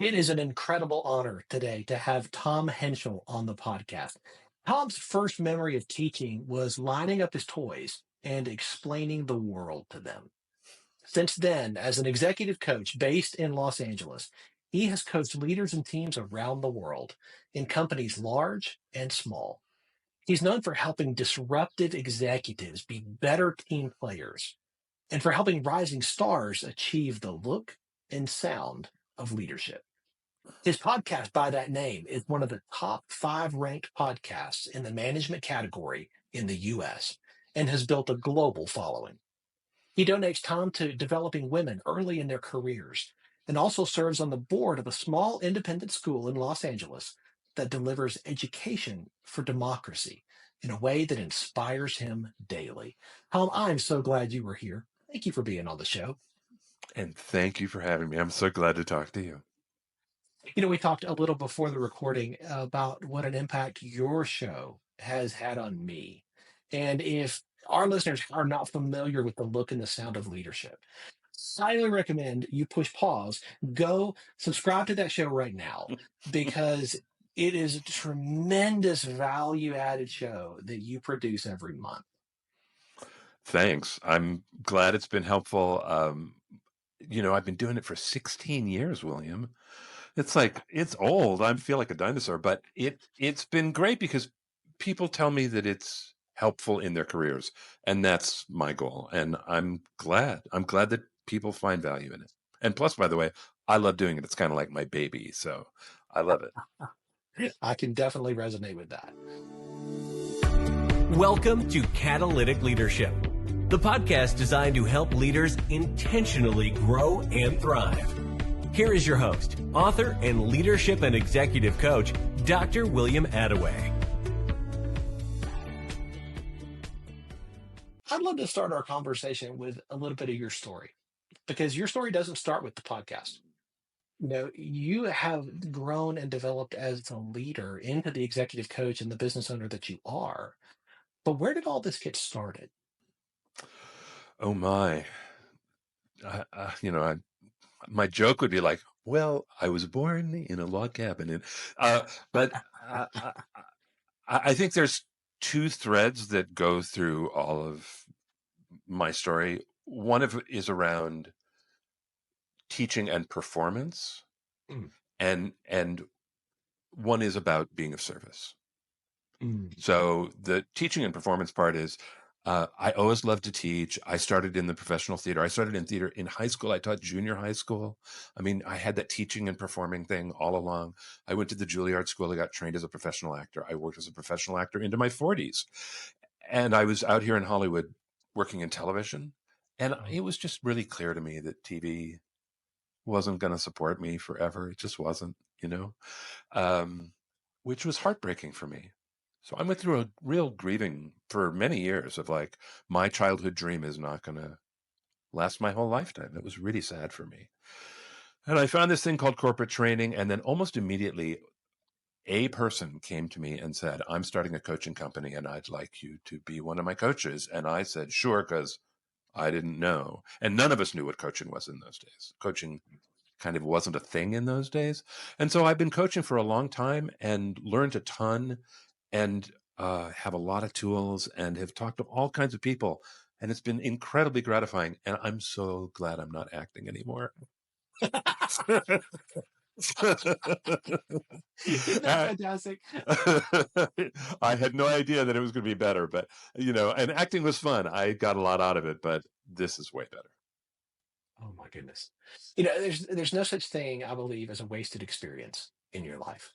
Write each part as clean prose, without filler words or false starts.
It is an incredible honor today to have Tom Henschel on the podcast. Tom's first memory of teaching was lining up his toys and explaining the world to them. Since then, as an executive coach based in Los Angeles, he has coached leaders and teams around the world in companies large and small. He's known for helping disruptive executives be better team players and for helping rising stars achieve the look and sound of leadership. His podcast by that name is one of the top five ranked podcasts in the management category in the US and has built a global following. He donates time to developing women early in their careers and also serves on the board of a small independent school in Los Angeles that delivers education for democracy in a way that inspires him daily. Tom, I'm so glad you were here. Thank you for being on the show. And thank you for having me. I'm so glad to talk to you. We talked a little before the recording about what an impact your show has had on me. And if our listeners are not familiar with the look and the sound of leadership, highly recommend you push pause, go subscribe to that show right now, because it is a tremendous value added show that you produce every month. Thanks. I'm glad it's been helpful. I've been doing it for 16 years, William. It's old. I feel like a dinosaur, but it's been great because people tell me that it's helpful in their careers, and that's my goal. And I'm glad. I'm glad that people find value in it. And plus, by the way, I love doing it. It's kind of like my baby, so I love it. I can definitely resonate with that. Welcome to Catalytic Leadership, the podcast designed to help leaders intentionally grow and thrive. Here is your host, author, and leadership and executive coach, Dr. William Attaway. I'd love to start our conversation with a little bit of your story, because your story doesn't start with the podcast. You have grown and developed as a leader into the executive coach and the business owner that you are. But where did all this get started? Oh my. My joke would be like, well, I was born in a log cabin. But I think there's two threads that go through all of my story. One of it is around teaching and performance, Mm, and one is about being of service. mm, So the teaching and performance part is I always loved to teach. I started in the professional theater. I started in theater in high school. I taught junior high school. I mean, I had that teaching and performing thing all along. I went to the Juilliard School. I got trained as a professional actor. I worked as a professional actor into my 40s. And I was out here in Hollywood working in television. And oh, it was just really clear to me that TV wasn't going to support me forever. It just wasn't, um, which was heartbreaking for me. So I went through a real grieving for many years of like, my childhood dream is not going to last my whole lifetime. It was really sad for me. And I found this thing called corporate training. And then almost immediately, a person came to me and said, I'm starting a coaching company and I'd like you to be one of my coaches. And I said, sure, because I didn't know. And none of us knew what coaching was in those days. Coaching kind of wasn't a thing in those days. And so I've been coaching for a long time and learned a ton and have a lot of tools and have talked to all kinds of people. And it's been incredibly gratifying. And I'm so glad I'm not acting anymore. isn't that fantastic? I had no idea that it was going to be better, but and acting was fun. I got a lot out of it, but this is way better. Oh my goodness. There's no such thing, I believe, as a wasted experience in your life.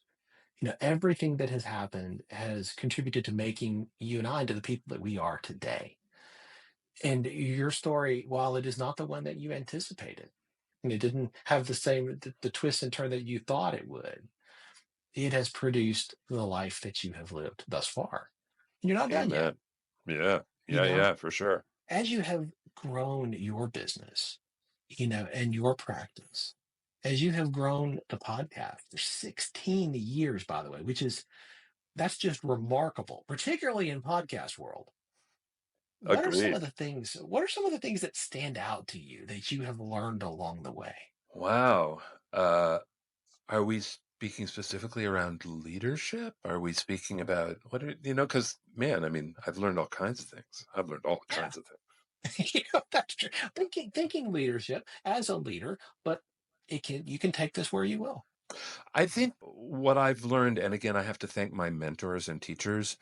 Everything that has happened has contributed to making you and I into the people that we are today. And your story, while it is not the one that you anticipated, and it didn't have the twist and turn that you thought it would, it has produced the life that you have lived thus far. And you're not done yet. Amen. Yeah. You know, Yeah, for sure. as you have grown your business, and your practice, as you have grown the podcast for 16 years, by the way, that's just remarkable, particularly in podcast world. Agreed. What are some of the things that stand out to you that you have learned along the way? Wow. Are we speaking specifically around leadership? Are we speaking about what are, because man, I mean, I've learned all kinds of things. I've learned all Yeah. kinds of things. That's true. Thinking leadership as a leader, but you can take this where you will. I think what I've learned, and again, I have to thank my mentors and teachers.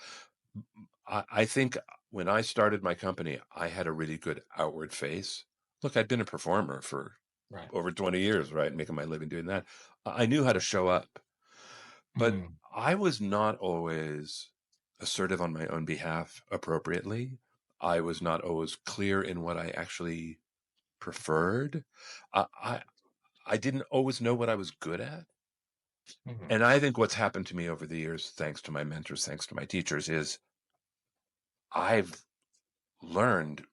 I think when I started my company, I had a really good outward face. Look, I'd been a performer for Right. over 20 years, right? Making my living doing that. I knew how to show up, but Mm. I was not always assertive on my own behalf appropriately. I was not always clear in what I actually preferred. I, I, I didn't always know what I was good at. Mhm. And I think what's happened to me over the years, thanks to my mentors, thanks to my teachers, is I've learned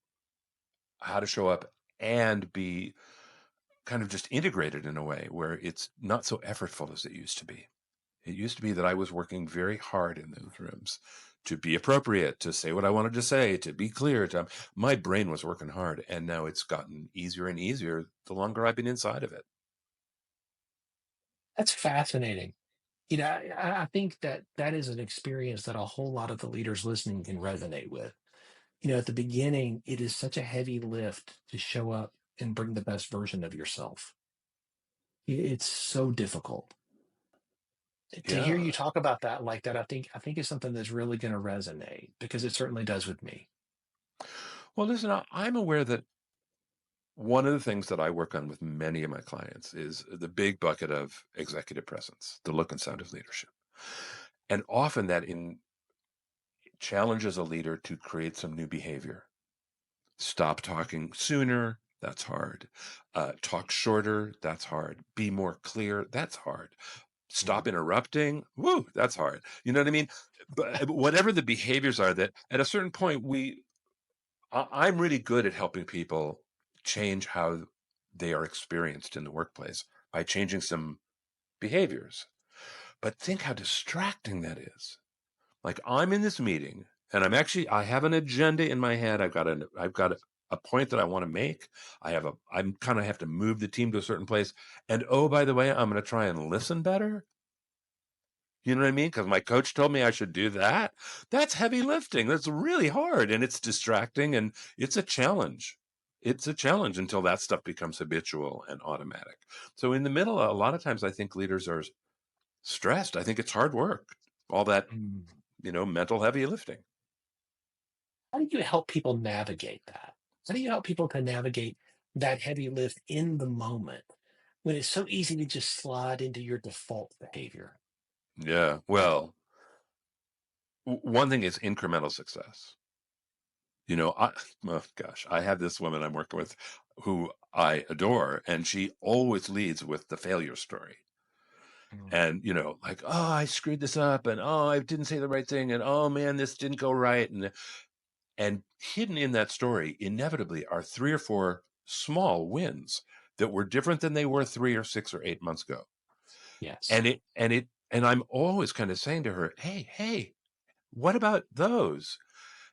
how to show up and be kind of just integrated in a way where it's not so effortful as it used to be. It used to be that I was working very hard in those rooms to be appropriate, to say what I wanted to say, to be clear. My brain was working hard, and now it's gotten easier and easier the longer I've been inside of it. That's fascinating. I think that that is an experience that a whole lot of the leaders listening can resonate with. At the beginning, it is such a heavy lift to show up and bring the best version of yourself. It's so difficult. To hear Yeah. you talk about that like that, I think is something that's really going to resonate because it certainly does with me. Well, listen, I'm aware that one of the things that I work on with many of my clients is the big bucket of executive presence, the look and sound of leadership. And often that challenges a leader to create some new behavior. Stop talking sooner. That's hard. Talk shorter. That's hard. Be more clear. That's hard. Stop Mhm. interrupting. Woo, that's hard. You know what I mean? But whatever the behaviors are, that at a certain point, I'm really good at helping people change how they are experienced in the workplace by changing some behaviors. But think how distracting that is. Like I'm in this meeting and I have an agenda in my head. I've got a point that I want to make. I'm kind of have to move the team to a certain place. And oh, by the way, I'm going to try and listen better. You know what I mean? Because my coach told me I should do that. That's heavy lifting. That's really hard and it's distracting and it's a challenge. It's a challenge until that stuff becomes habitual and automatic. So in the middle, a lot of times I think leaders are stressed. I think it's hard work. All that, Mm. mental heavy lifting. How do you help people navigate that? How do you help people to navigate that heavy lift in the moment when it's so easy to just slide into your default behavior? Yeah. Well, one thing is incremental success. Oh gosh, I have this woman I'm working with who I adore, and she always leads with the failure story. Mm. And, like, oh, I screwed this up, and oh, I didn't say the right thing, and oh man, this didn't go right. And hidden in that story, inevitably, are 3 or 4 small wins that were different than they were 3 or 6 or 8 months ago. Yes. And I'm always kind of saying to her, hey, what about those?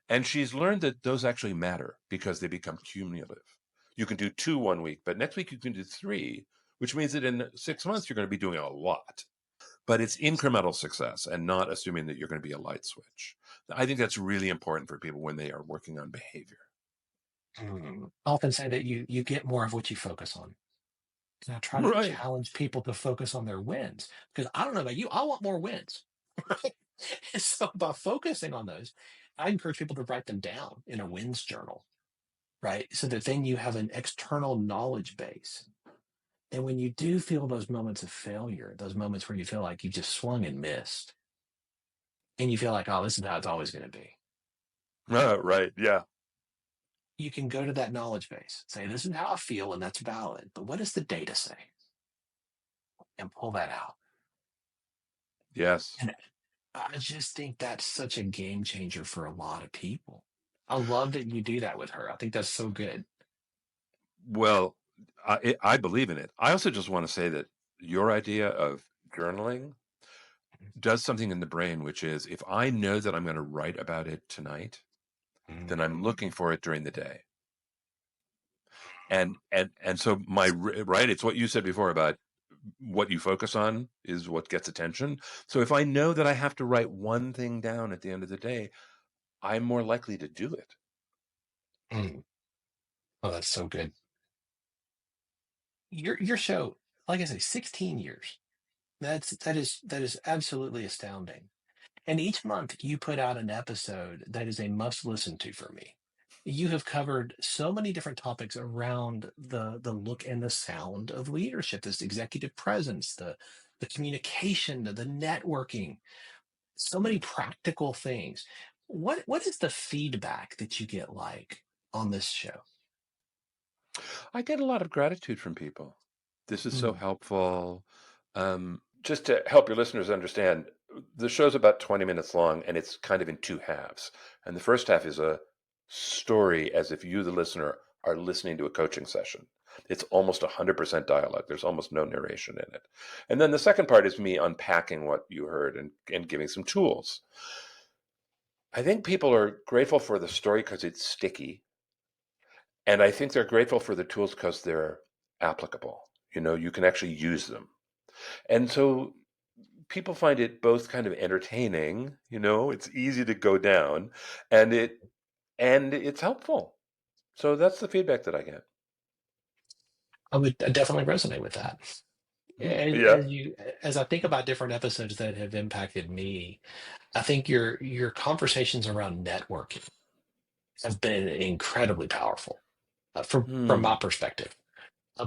And she's learned that those actually matter because they become cumulative. You can do 2 one week, but next week you can do 3, which means that in 6 months you're going to be doing a lot. But it's incremental success and not assuming that you're going to be a light switch. I think that's really important for people when they are working on behavior. I often say that you get more of what you focus on. And I try to Right. challenge people to focus on their wins because I don't know about you, I want more wins. Right? And so by focusing on those, I encourage people to write them down in a wins journal, right? So that then you have an external knowledge base. And when you do feel those moments of failure, those moments where you feel like you've just swung and missed, and you feel like, oh, this is how it's always going to be, Right. Yeah. you can go to that knowledge base, say, this is how I feel, and that's valid. But what does the data say? And pull that out. Yes. And I just think that's such a game changer for a lot of people. I love that you do that with her. I think that's so good. Well, I believe in it. I also just want to say that your idea of journaling does something in the brain, which is if I know that I'm going to write about it tonight, then I'm Mm. looking for it during the day. And so right, it's what you said before about what you focus on is what gets attention. So if I know that I have to write one thing down at the end of the day, I'm more likely to do it. Mm. Oh, that's so good. Your show, like I say, 16 years. That is absolutely astounding. And each month you put out an episode that is a must listen to for me. You have covered so many different topics around the look and the sound of leadership, this executive presence, the communication, the networking, so many practical things. What is the feedback that you get like on this show? I get a lot of gratitude from people. This is so Mm. helpful. Just to help your listeners understand, the show's about 20 minutes long and it's kind of in two halves. And the first half is a story as if you, the listener, are listening to a coaching session. It's almost 100% dialogue. There's almost no narration in it. And then the second part is me unpacking what you heard and giving some tools. I think people are grateful for the story because it's sticky. And I think they're grateful for the tools because they're applicable. You can actually use them. And so people find it both kind of entertaining, it's easy to go down, and it's helpful. So that's the feedback that I get. I would definitely resonate with that. As, Yeah. as you as I think about different episodes that have impacted me, I think your conversations around networking have been incredibly powerful from my Hmm. perspective,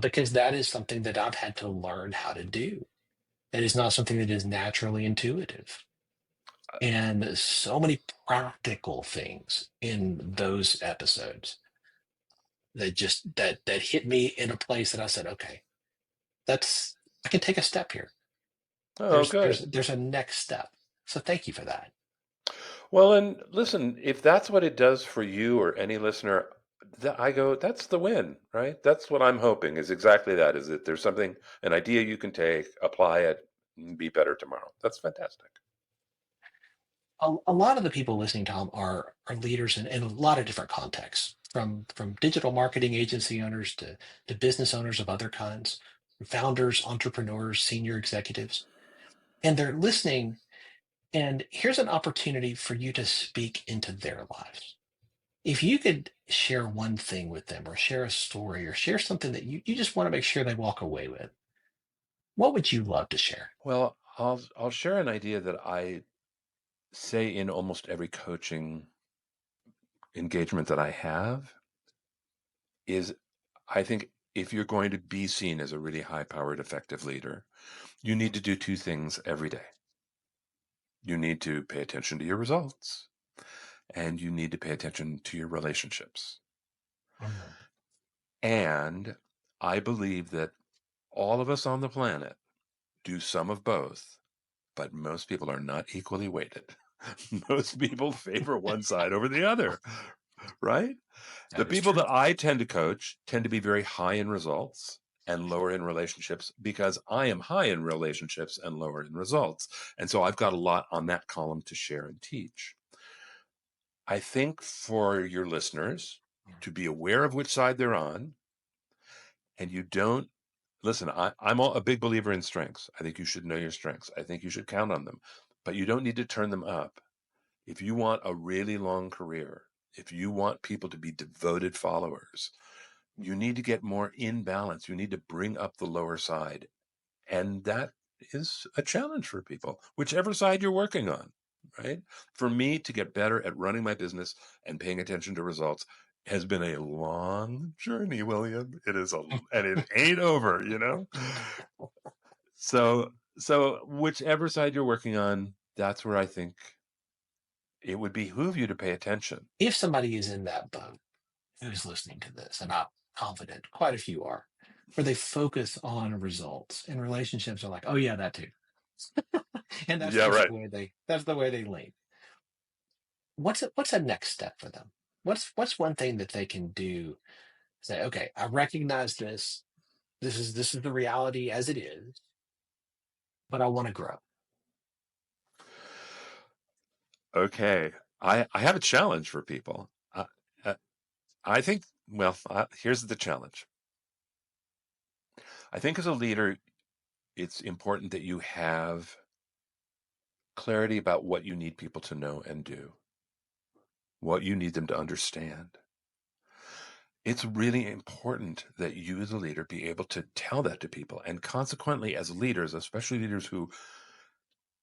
because that is something that I've had to learn how to do. It is not something that is naturally intuitive, and so many practical things in those episodes that hit me in a place that I said, okay, that's I can take a step here. Oh, There's there's good. there's a next step. So thank you for that. Well, and listen, if that's what it does for you or any listener, I go, that's the win, right? That's what I'm hoping is exactly that, is that there's something, an idea you can take, apply it, and be better tomorrow. That's fantastic. A lot of the people listening, Tom, are leaders in a lot of different contexts, from digital marketing agency owners to business owners of other kinds, founders, entrepreneurs, senior executives, and they're listening. And here's an opportunity for you to speak into their lives. If you could share one thing with them, or share a story, or share something that you just want to make sure they walk away with, what would you love to share? Well, I'll share an idea that I say in almost every coaching engagement that I have is I think if you're going to be seen as a really high powered, effective leader, you need to do two things every day. You need to pay attention to your results and you need to pay attention to your relationships. Mm. And I believe that all of us on the planet do some of both, but most people are not equally weighted. Most people favor one side over the other, right? The That is people true. that I tend to coach tend to be very high in results and lower in relationships because I am high in relationships and lower in results. And so I've got a lot on that column to share and teach. I think for your listeners to be aware of which side they're on, and you don't listen, I'm a big believer in strengths. I think you should know your strengths. I think you should count on them, but you don't need to turn them up. If you want a really long career, if you want people to be devoted followers, you need to get more in balance. You need to bring up the lower side. And that is a challenge for people, whichever side you're working on, right? For me to get better at running my business and paying attention to results has been a long journey, William. And it ain't over. So whichever side you're working on, that's where I think it would behoove you to pay attention. If somebody is in that boat who's listening to this, and I'm confident quite a few are, where they focus on results and relationships are like, oh yeah, that too. And that's Yeah, just right. the way they lean. What's a next step for them? What's one thing that they can do? Say, okay, I recognize this. This is the reality as it is, but I want to grow. Okay. I have a challenge for people. Uh, I think, well, here's the challenge. I think as a leader, it's important that you have clarity about what you need people to know and do, what you need them to understand. It's really important that you as a leader be able to tell that to people. And consequently, as leaders, especially leaders who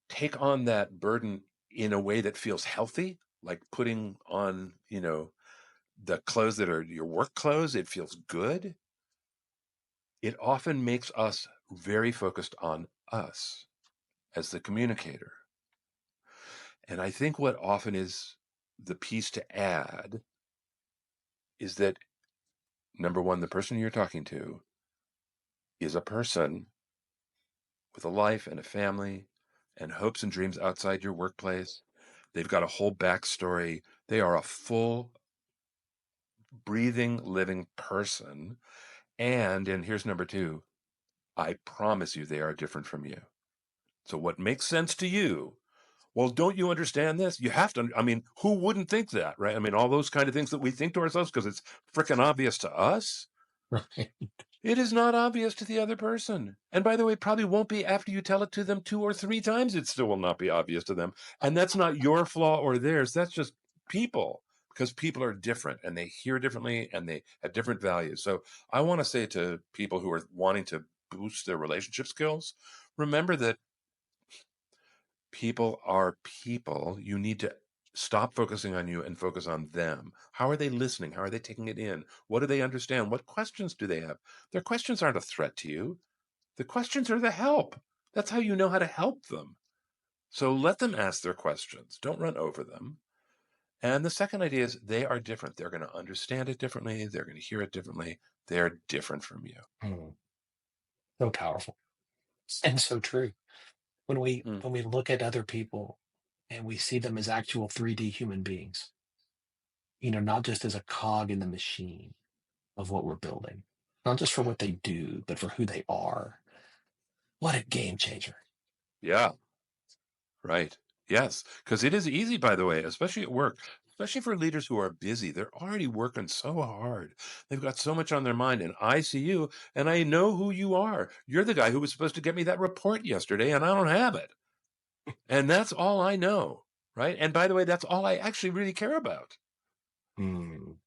take on that burden in a way that feels healthy, like putting on, the clothes that are your work clothes, it feels good. It often makes us very focused on us as the communicator. And I think what often is the piece to add is that, number one, the person you're talking to is a person with a life and a family and hopes and dreams outside your workplace. They've got a whole backstory. They are a full, breathing, living person. And here's number two, I promise you they are different from you. So what makes sense to you? Well, don't you understand this? You have to. I mean, who wouldn't think that, right? I mean, all those kind of things that we think to ourselves because it's freaking obvious to us. Right. It is not obvious to the other person. And by the way, probably won't be after you tell it to them 2 or 3 times. It still will not be obvious to them. And that's not your flaw or theirs. That's just people, because people are different and they hear differently and they have different values. So I want to say to people who are wanting to boost their relationship skills, remember that people are people. You need to stop focusing on you and focus on them. How are they listening? How are they taking it in? What do they understand? What questions do they have? Their questions aren't a threat to you. The questions are the help. That's how you know how to help them. So let them ask their questions. Don't run over them. And the second idea is they are different. They're going to understand it differently. They're going to hear it differently. They're different from you. Mm, so powerful and so true. When we Mm. when we look at other people and we see them as actual 3D human beings, not just as a cog in the machine of what we're building, not just for what they do, but for who they are. What a game changer. Yeah. Right. Yes. Because it is easy, by the way, especially at work, especially for leaders who are busy. They're already working so hard. They've got so much on their mind. And I see you and I know who you are. You're the guy who was supposed to get me that report yesterday and I don't have it. And that's all I know. Right. And by the way, that's all I actually really care about. Mm,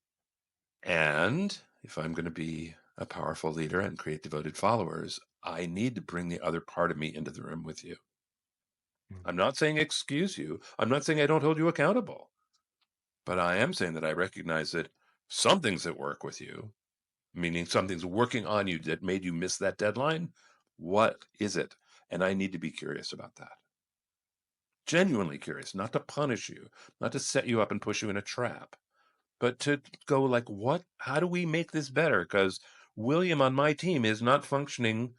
And if I'm going to be a powerful leader and create devoted followers, I need to bring the other part of me into the room with you. mm. I'm not saying excuse you. I'm not saying I don't hold you accountable. But I am saying that I recognize that something's at work with you, meaning something's working on you that made you miss that deadline. What is it? And I need to be curious about that. Genuinely curious, not to punish you, not to set you up and push you in a trap, but to go like, how do we make this better? Because William on my team is not functioning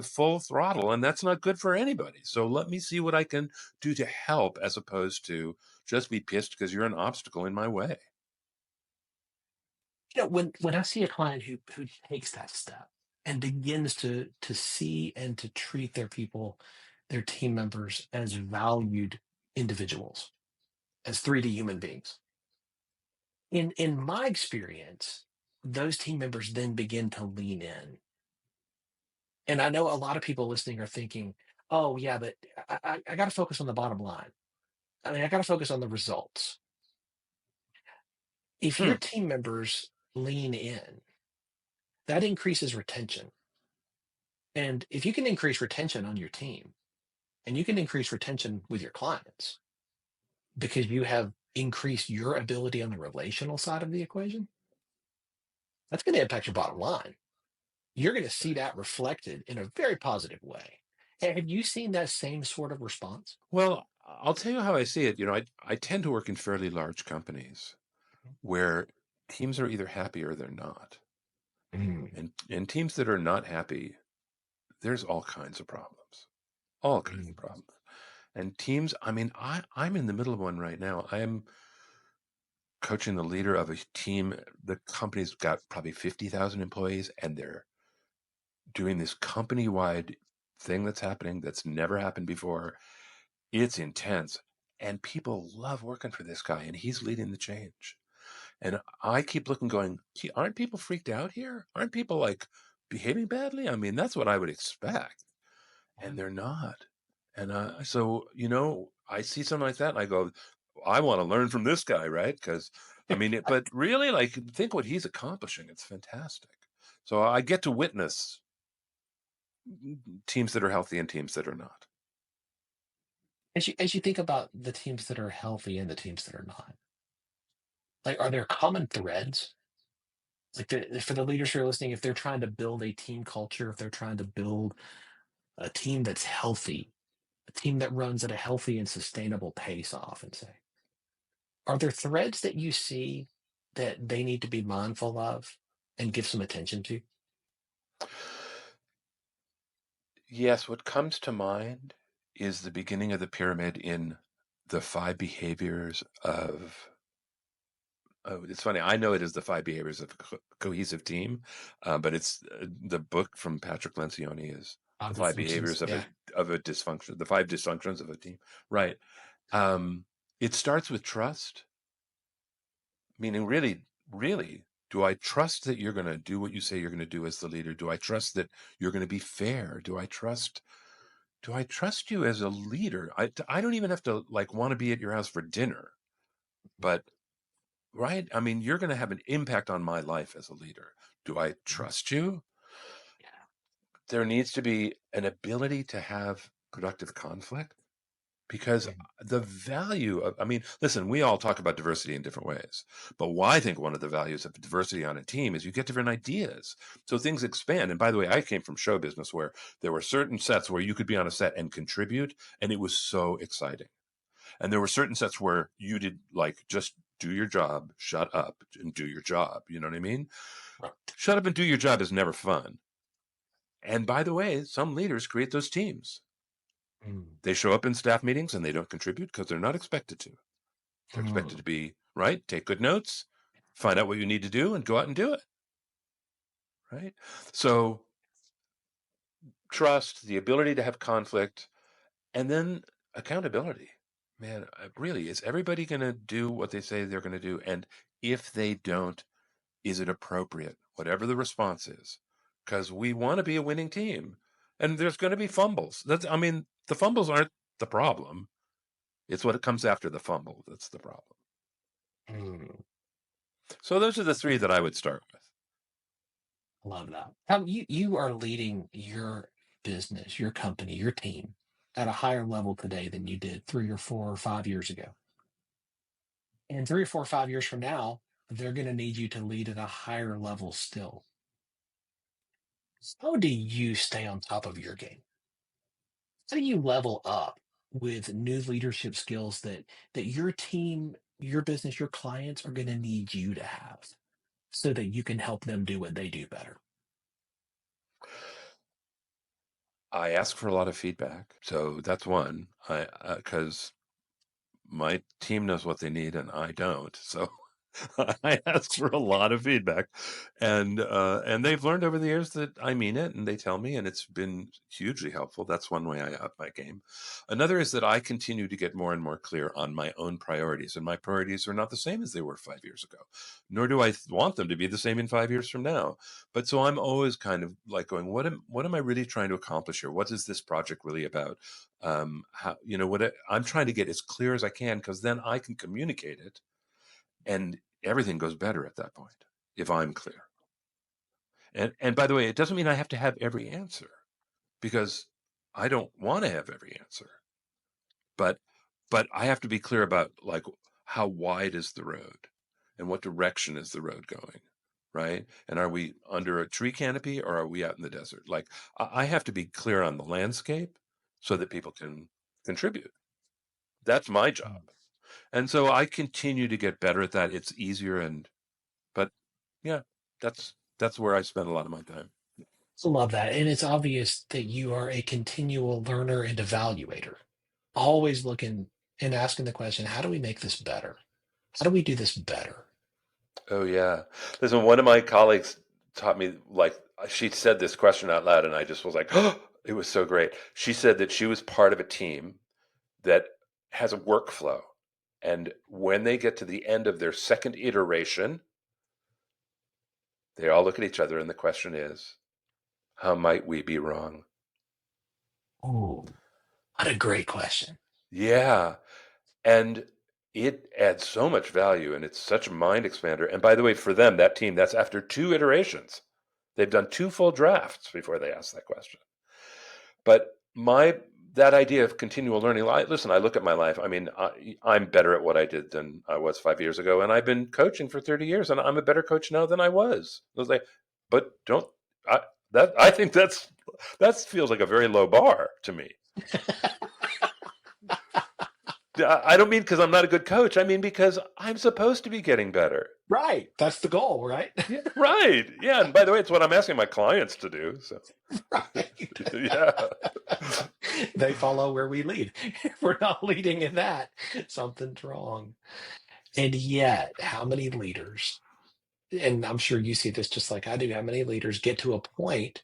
full throttle, and that's not good for anybody. So let me see what I can do to help as opposed to just be pissed because you're an obstacle in my way. When I see a client who takes that step and begins to see and to treat their people, their team members as valued individuals, as 3D human beings. In my experience, those team members then begin to lean in. And I know a lot of people listening are thinking, oh yeah, but I got to focus on the bottom line. I mean, I got to focus on the results. If your Hmm. team members lean in, that increases retention. And if you can increase retention on your team and you can increase retention with your clients because you have increased your ability on the relational side of the equation, that's going to impact your bottom line. You're going to see that reflected in a very positive way. Have you seen that same sort of response? Well, I'll tell you how I see it. I tend to work in fairly large companies where teams are either happy or they're not. Mm, And teams that are not happy, there's all kinds of problems. All kinds of mm, problems. And teams, I mean, I'm in the middle of one right now. I am coaching the leader of a team. The company's got probably 50,000 employees, and they're doing this company-wide thing that's happening that's never happened before. It's intense. And people love working for this guy, and he's leading the change. And I keep looking, going, gee, aren't people freaked out here? Aren't people like behaving badly? I mean, that's what I would expect. and they're not. And so, I see something like that and I go, I want to learn from this guy, right? Because but really, like, think what he's accomplishing. It's fantastic. So I get to witness teams that are healthy and teams that are not. As you think about the teams that are healthy and the teams that are not, like, are there common threads? Like, for the leaders who are listening, if they're trying to build a team culture, if they're trying to build a team that's healthy, a team that runs at a healthy and sustainable pace, I often say, are there threads that you see that they need to be mindful of and give some attention to? Yes, what comes to mind is the beginning of the pyramid in the five behaviors of. Oh, it's funny. I know it is the five behaviors of a cohesive team, but it's the book from Patrick Lencioni is the five Dysfunctions. behaviors of Yeah. a dysfunction, the five dysfunctions of a team. Right. Um, it starts with trust, meaning really, really, do I trust that you're going to do what you say you're going to do as the leader? Do I trust that you're going to be fair? Do I trust you as a leader? I don't even have to like want to be at your house for dinner, but right? I mean, you're going to have an impact on my life as a leader. Do I Mhm. trust you? Yeah. There needs to be an ability to have productive conflict because Mhm. the value of, listen, we all talk about diversity in different ways, but why I think one of the values of diversity on a team is you get different ideas. So things expand. And by the way, I came from show business where there were certain sets where you could be on a set and contribute, and it was so exciting. And there were certain sets where you did like just do your job, shut up and do your job. You know what I mean? Right. Shut up and do your job is never fun. And by the way, some leaders create those teams. Mm. They show up in staff meetings and they don't contribute because they're not expected to. They're expected to Mm. be right, take good notes, find out what you need to do, and go out and do it. Right. So trust, the ability to have conflict, and then accountability. Man, really, is everybody going to do what they say they're going to do? And if they don't, is it appropriate? Whatever the response is, because we want to be a winning team, and there's going to be fumbles. The fumbles aren't the problem. It's what comes after the fumble that's the problem. Mm. So those are the three that I would start with. Love that. You are leading your business, your company, your team at a higher level today than you did 3 or 4 or 5 years ago. And 3 or 4 or 5 years from now, they're going to need you to lead at a higher level still. How do you stay on top of your game? How do you level up with new leadership skills that your team, your business, your clients are going to need you to have so that you can help them do what they do better? I ask for a lot of feedback, so that's one. I because my team knows what they need and I don't. So I ask for a lot of feedback, and they've learned over the years that I mean it, and they tell me, and it's been hugely helpful. That's one way I up my game. Another is that I continue to get more and more clear on my own priorities, and my priorities are not the same as they were 5 years ago, nor do I want them to be the same in 5 years from now. But so I'm always kind of like going, what am I really trying to accomplish here? What is this project really about? How I'm trying to get as clear as I can because then I can communicate it and everything goes better at that point if I'm clear. And by the way, it doesn't mean I have to have every answer because I don't want to have every answer. But I have to be clear about like how wide is the road and what direction is the road going, right? And are we under a tree canopy or are we out in the desert? Like I have to be clear on the landscape so that people can contribute. That's my job. And so I continue to get better at that. It's easier but yeah, that's where I spend a lot of my time. I love that. And it's obvious that you are a continual learner and evaluator, always looking and asking the question, how do we make this better? How do we do this better? Oh yeah. Listen, one of my colleagues taught me like she said this question out loud and I just was like, oh, it was so great. She said that she was part of a team that has a workflow. And when they get to the end of their second iteration, they all look at each other and the question is, how might we be wrong? Oh, what a great question. Yeah. And it adds so much value and it's such a mind expander. And by the way, for them, that team, that's after 2 iterations. They've done 2 full drafts before they ask that question. But that idea of continual learning, listen, I look at my life. I mean, I'm better at what I did than I was 5 years ago. And I've been coaching for 30 years and I'm a better coach now than I was. I was like, but I think that feels like a very low bar to me. I don't mean because I'm not a good coach. I mean because I'm supposed to be getting better. Right. That's the goal, right? Yeah, right. Yeah, and by the way, it's what I'm asking my clients to do. So, Right. yeah. They follow where we lead. If we're not leading in that, something's wrong. And yet, how many leaders, and I'm sure you see this just like I do, how many leaders get to a point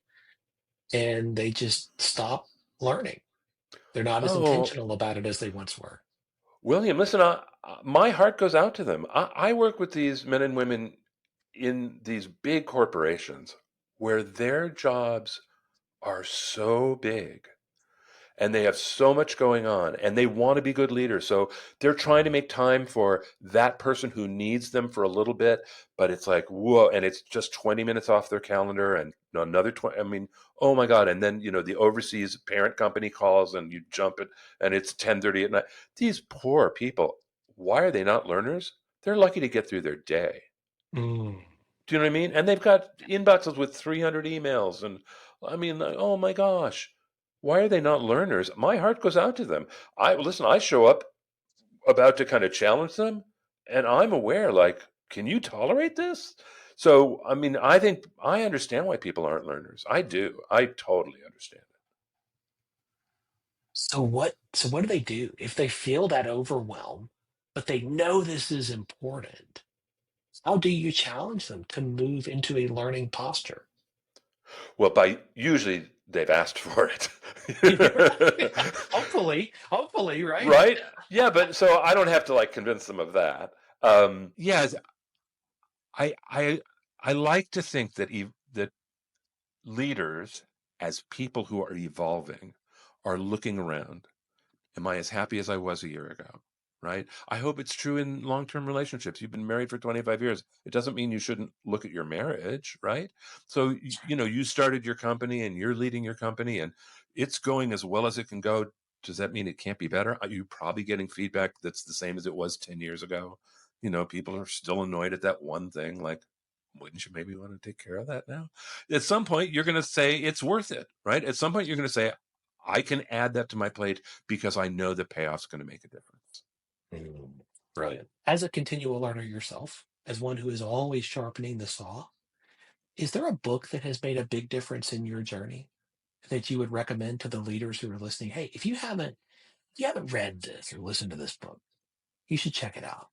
and they just stop learning? They're not as Oh, intentional about it as they once were. William, listen, my heart goes out to them. I work with these men and women in these big corporations where their jobs are so big and they have so much going on and they want to be good leaders. So they're trying to make time for that person who needs them for a little bit, but it's like, whoa, and it's just 20 minutes off their calendar and another 20. I mean, oh my God. And then, the overseas parent company calls and you jump it and it's 10:30 at night. These poor people, why are they not learners? They're lucky to get through their day. Mm. Do you know what I mean? And they've got inboxes with 300 emails. And I mean, like, oh my gosh, why are they not learners? My heart goes out to them. I show up about to kind of challenge them, and I'm aware, like, can you tolerate this? So, I mean, I think I understand why people aren't learners. I do. I totally understand it. So what do they do if they feel that overwhelm, but they know this is important? How do you challenge them to move into a learning posture? Well, by usually they've asked for it. Hopefully, right? Right? Yeah, but so I don't have to like convince them of that. Yes, I I I like to think that leaders, as people who are evolving, are looking around. Am I as happy as I was a year ago? Right? I hope it's true in long-term relationships. You've been married for 25 years. It doesn't mean you shouldn't look at your marriage, right? So, you started your company and you're leading your company and it's going as well as it can go. Does that mean it can't be better? Are you probably getting feedback that's the same as it was 10 years ago? People are still annoyed at that one thing. Like, wouldn't you maybe want to take care of that now? At some point, you're going to say it's worth it, right? At some point, you're going to say, I can add that to my plate because I know the payoff's going to make a difference. Mm, brilliant. As a continual learner yourself, as one who is always sharpening the saw, is there a book that has made a big difference in your journey that you would recommend to the leaders who are listening? Hey, if you haven't read this or listened to this book, you should check it out.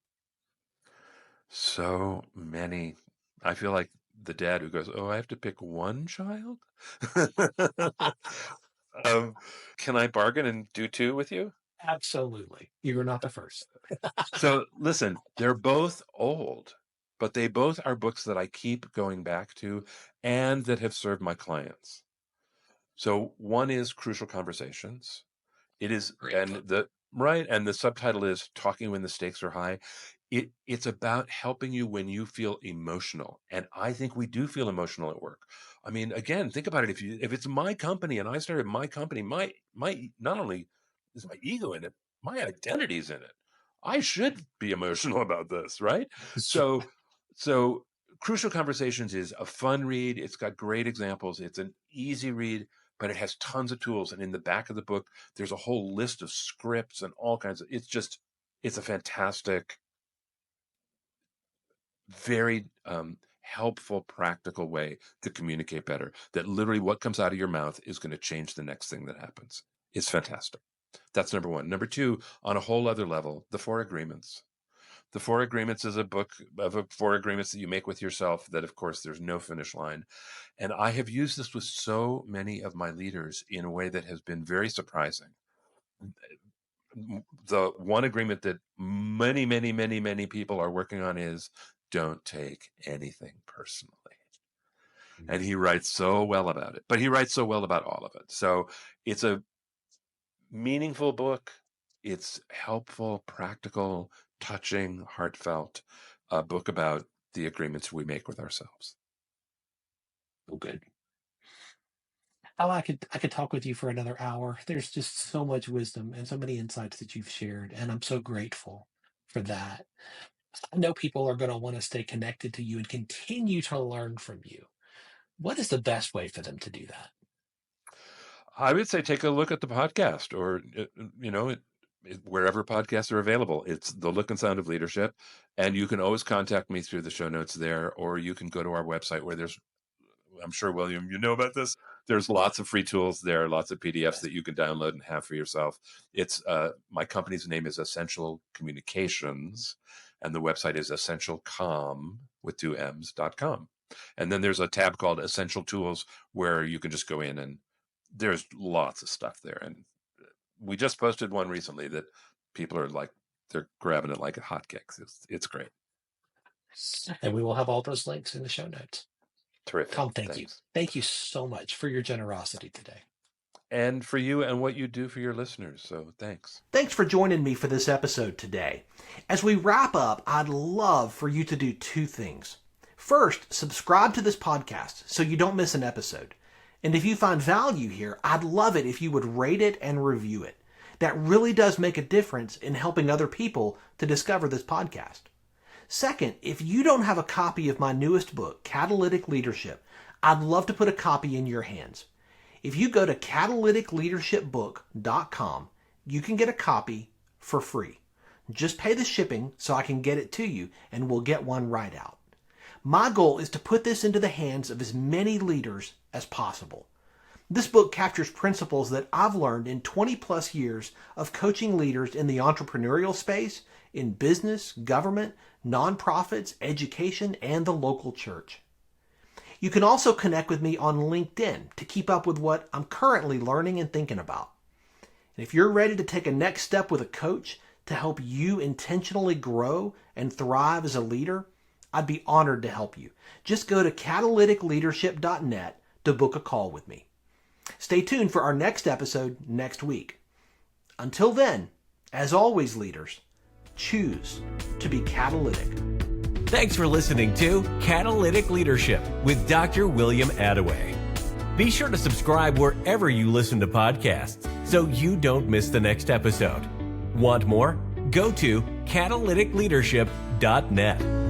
So many. I feel like the dad who goes, "Oh, I have to pick one child." um, can I bargain and do two with you? Absolutely. You are not the first. So listen, they're both old, but they both are books that I keep going back to and that have served my clients. So one is Crucial Conversations. It is, Great and book. the subtitle is Talking When the Stakes Are High. It's about helping you when you feel emotional. And I think we do feel emotional at work. I mean, again, think about it. If it's my company and I started my company, my not only is my ego in it, my identity's in it. I should be emotional about this, right? That's right. So Crucial Conversations is a fun read. It's got great examples. It's an easy read, but it has tons of tools. And in the back of the book, there's a whole list of scripts and all kinds of, it's a fantastic, very helpful, practical way to communicate better. That literally what comes out of your mouth is going to change the next thing that happens. It's fantastic. That's number one. Number two, on a whole other level, The Four Agreements. The Four Agreements is a book of four agreements that you make with yourself that, of course, there's no finish line. And I have used this with so many of my leaders in a way that has been very surprising. The one agreement that many, many, many, many people are working on is don't take anything personally. And he writes so well about it, but he writes so well about all of it. So it's a meaningful book. It's helpful, practical, touching, heartfelt, a book about the agreements we make with ourselves. Oh, good. Oh, I could talk with you for another hour. There's just so much wisdom and so many insights that you've shared, and I'm so grateful for that. I know people are going to want to stay connected to you and continue to learn from you. What is the best way for them to do that? I would say take a look at the podcast, or wherever podcasts are available. It's The Look and Sound of Leadership, and you can always contact me through the show notes there, or you can go to our website where there's, I'm sure, William, you know about this. There's lots of free tools there, lots of PDFs that you can download and have for yourself. It's my company's name is Essential Communications, and the website is essentialcom with 2Ms.com. And then there's a tab called Essential Tools where you can just go in, and there's lots of stuff there. And we just posted one recently that people are like, they're grabbing it like a hotcakes. It's great. And we will have all those links in the show notes. Terrific. Tom, thank you. Thanks. Thank you so much for your generosity today. And for you and what you do for your listeners. So thanks. Thanks for joining me for this episode today. As we wrap up, I'd love for you to do two things. First, subscribe to this podcast so you don't miss an episode. And if you find value here, I'd love it if you would rate it and review it. That really does make a difference in helping other people to discover this podcast. Second, if you don't have a copy of my newest book, Catalytic Leadership, I'd love to put a copy in your hands. If you go to catalyticleadershipbook.com, you can get a copy for free. Just pay the shipping so I can get it to you, and we'll get one right out. My goal is to put this into the hands of as many leaders as possible. This book captures principles that I've learned in 20 plus years of coaching leaders in the entrepreneurial space, in business, government, nonprofits, education, and the local church. You can also connect with me on LinkedIn to keep up with what I'm currently learning and thinking about. And if you're ready to take a next step with a coach to help you intentionally grow and thrive as a leader, I'd be honored to help you. Just go to catalyticleadership.net to book a call with me. Stay tuned for our next episode next week. Until then, as always, leaders, choose to be catalytic. Thanks for listening to Catalytic Leadership with Dr. William Attaway. Be sure to subscribe wherever you listen to podcasts so you don't miss the next episode. Want more? Go to catalyticleadership.net.